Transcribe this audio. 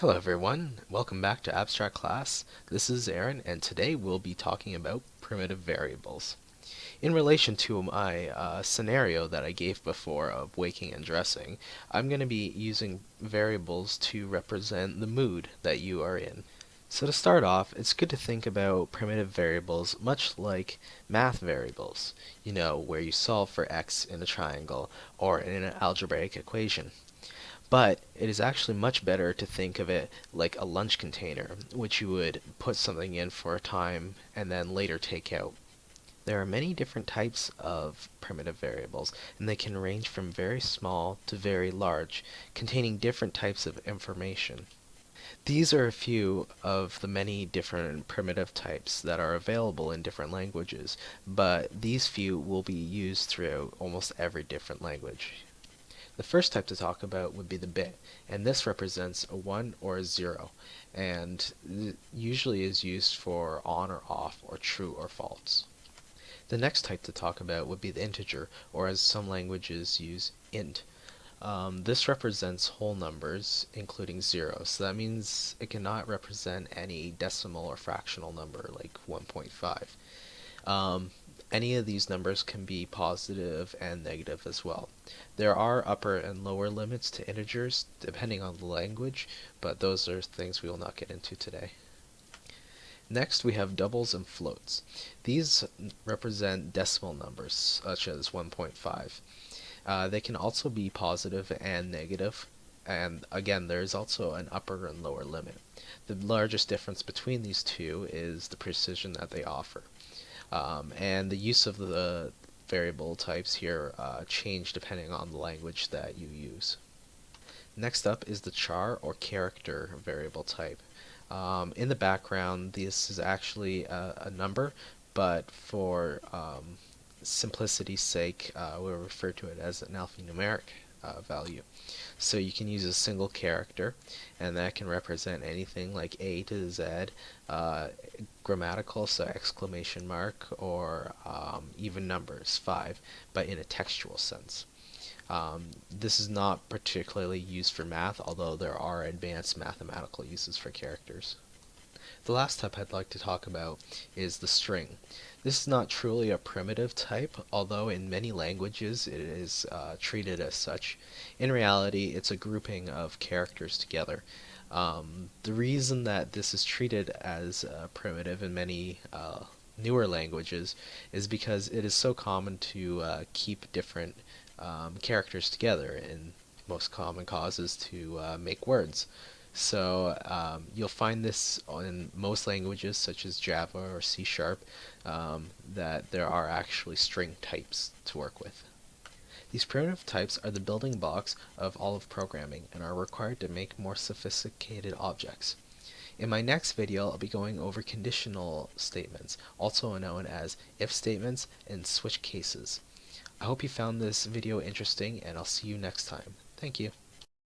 Hello everyone, welcome back to Abstract Class. This is Aaron, and today we'll be talking about primitive variables. In relation to my scenario that I gave before of waking and dressing, I'm going to be using variables to represent the mood that you are in. So to start off, it's good to think about primitive variables much like math variables, where you solve for x in a triangle or in an algebraic equation. But it is actually much better to think of it like a lunch container, which you would put something in for a time and then later take out. There are many different types of primitive variables, and they can range from very small to very large, containing different types of information. These are a few of the many different primitive types that are available in different languages, but these few will be used throughout almost every different language. The first type to talk about would be the bit, and this represents a 1 or a 0, and usually is used for on or off, or true or false. The next type to talk about would be the integer, or as some languages use, int. This represents whole numbers, including 0, so that means it cannot represent any decimal or fractional number like 1.5. Um, any of these numbers can be positive and negative as well. There are upper and lower limits to integers depending on the language, but those are things we will not get into today. Next, we have doubles and floats. These represent decimal numbers, such as 1.5. They can also be positive and negative, and again, there is also an upper and lower limit. The largest difference between these two is the precision that they offer. And the use of the variable types here change depending on the language that you use. Next up is the char or character variable type. In the background, this is actually a number, but for simplicity's sake, we'll refer to it as an alphanumeric value. So you can use a single character, and that can represent anything like A to Z, uh, grammatical, so exclamation mark, or even numbers, 5, but in a textual sense. This is not particularly used for math, although there are advanced mathematical uses for characters. The last type I'd like to talk about is the string. This is not truly a primitive type, although in many languages it is treated as such. In reality, it's a grouping of characters together. The reason that this is treated as primitive in many newer languages is because it is so common to keep different characters together, and most common cause is to make words. So you'll find this in most languages, such as Java or C Sharp, that there are actually string types to work with. These primitive types are the building blocks of all of programming and are required to make more sophisticated objects. In my next video, I'll be going over conditional statements, also known as if statements and switch cases. I hope you found this video interesting, and I'll see you next time. Thank you.